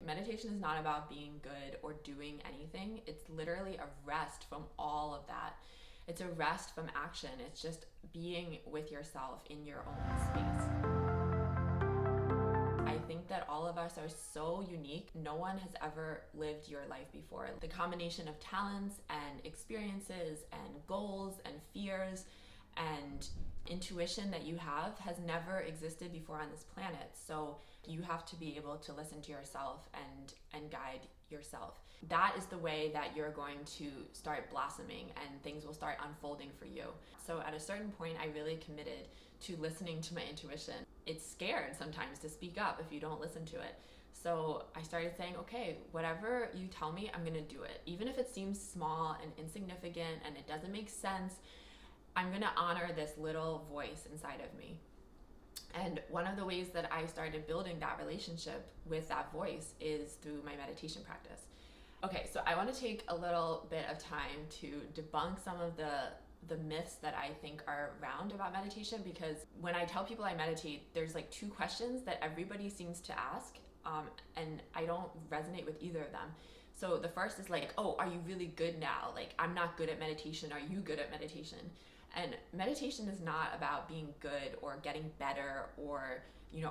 meditation is not about being good or doing anything. It's literally a rest from all of that. It's a rest from action. It's just being with yourself in your own space. I think that all of us are so unique. No one has ever lived your life before. The combination of talents and experiences and goals and fears and intuition that you have has never existed before on this planet. So you have to be able to listen to yourself and guide yourself. That is the way that you're going to start blossoming and things will start unfolding for you. So at a certain point, I really committed to listening to my intuition. It's scared sometimes to speak up if you don't listen to it. So I started saying, okay, whatever you tell me, I'm gonna do it. Even if it seems small and insignificant and it doesn't make sense, I'm gonna honor this little voice inside of me. And one of the ways that I started building that relationship with that voice is through my meditation practice. Okay, so I want to take a little bit of time to debunk some of the myths that I think are around about meditation, because when I tell people I meditate, there's like two questions that everybody seems to ask, and I don't resonate with either of them. So the first is like, oh, are you really good now? Like, I'm not good at meditation. Are you good at meditation? And meditation is not about being good or getting better or,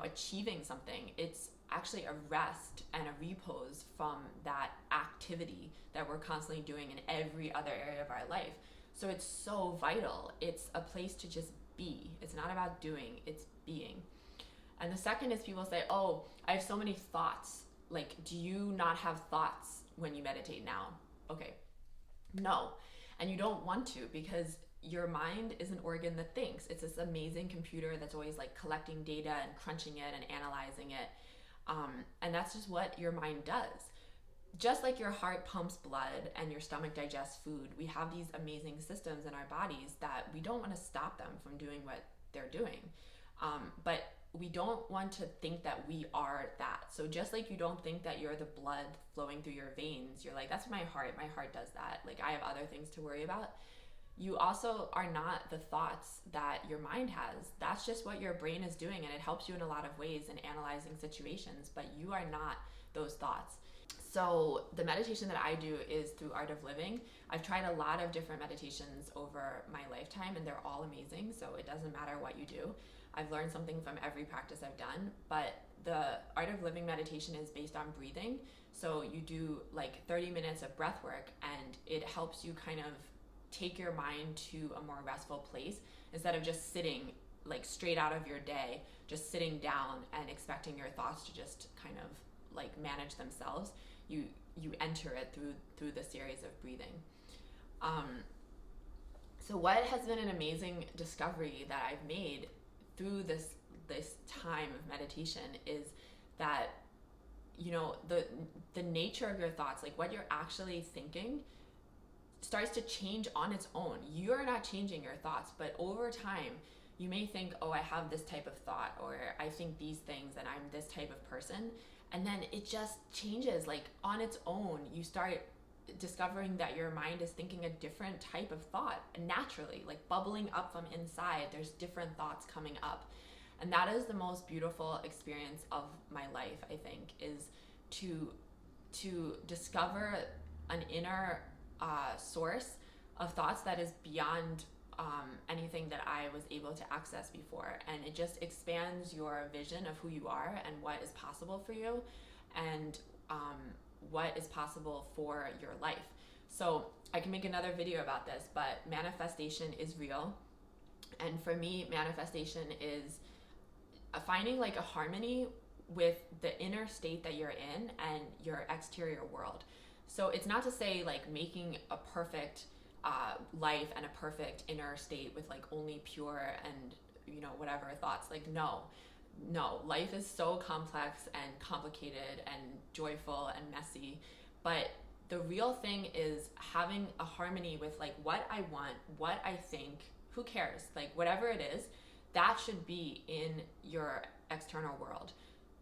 achieving something. It's actually a rest and a repose from that activity that we're constantly doing in every other area of our life. So it's so vital. It's a place to just be. It's not about doing, it's being. And the second is people say, oh, I have so many thoughts. Like, do you not have thoughts when you meditate now? Okay, no. And you don't want to, because your mind is an organ that thinks. It's this amazing computer that's always like collecting data and crunching it and analyzing it. And that's just what your mind does. Just like your heart pumps blood and your stomach digests food, we have these amazing systems in our bodies that we don't want to stop them from doing what they're doing. But we don't want to think that we are that. So just like you don't think that you're the blood flowing through your veins, you're like, that's my heart does that. Like, I have other things to worry about. You also are not the thoughts that your mind has. That's just what your brain is doing, and it helps you in a lot of ways in analyzing situations, but you are not those thoughts. So the meditation that I do is through Art of Living. I've tried a lot of different meditations over my lifetime, and they're all amazing, so it doesn't matter what you do. I've learned something from every practice I've done, but the Art of Living meditation is based on breathing. So you do like 30 minutes of breath work, and it helps you kind of take your mind to a more restful place instead of just sitting like straight out of your day, just sitting down and expecting your thoughts to just kind of like manage themselves. You enter it through the series of breathing. So what has been an amazing discovery that I've made through this time of meditation is that the nature of your thoughts, like what you're actually thinking, starts to change on its own. You're not changing your thoughts, but over time you may think, oh, I have this type of thought, or I think these things and I'm this type of person, and then it just changes like on its own. You start discovering that your mind is thinking a different type of thought naturally, like bubbling up from inside. There's different thoughts coming up, and that is the most beautiful experience of my life, I think, is to discover an inner source of thoughts that is beyond anything that I was able to access before. And it just expands your vision of who you are and what is possible for you, and what is possible for your life. So I can make another video about this, but manifestation is real. And for me, manifestation is finding like a harmony with the inner state that you're in and your exterior world. So it's not to say like making a perfect life and a perfect inner state with like only pure and whatever thoughts. Like no, life is so complex and complicated and joyful and messy, but the real thing is having a harmony with like what I want, what I think, who cares, like whatever it is, that should be in your external world.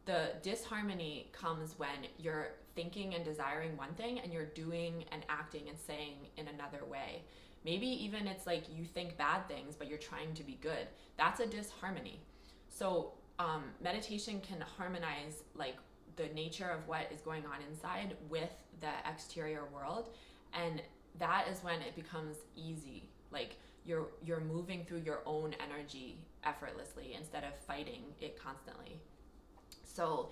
The disharmony comes when you're thinking and desiring one thing and you're doing and acting and saying in another way. Maybe even it's like you think bad things, but you're trying to be good. That's a disharmony. So meditation can harmonize like the nature of what is going on inside with the exterior world, and that is when it becomes easy. Like you're moving through your own energy effortlessly instead of fighting it constantly. So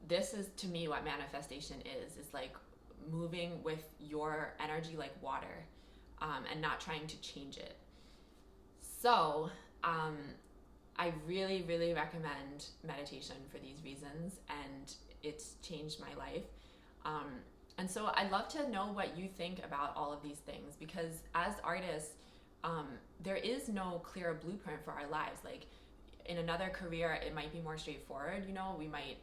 this is, to me, what manifestation is. It's like moving with your energy like water, and not trying to change it. So I really, really recommend meditation for these reasons, and it's changed my life. And so I'd love to know what you think about all of these things, because as artists, there is no clear blueprint for our lives. Like in another career, it might be more straightforward. You know, we might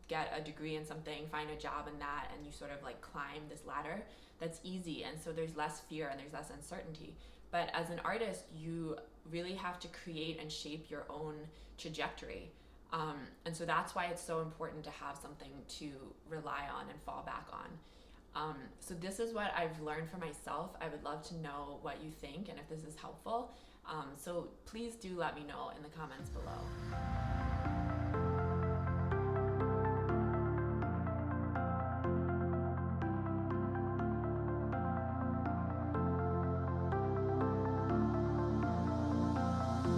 get a degree in something, find a job in that, and you sort of like climb this ladder. That's easy, and so there's less fear and there's less uncertainty. But as an artist, you really have to create and shape your own trajectory. And so that's why it's so important to have something to rely on and fall back on. So this is what I've learned for myself. I would love to know what you think and if this is helpful. So please do let me know in the comments below.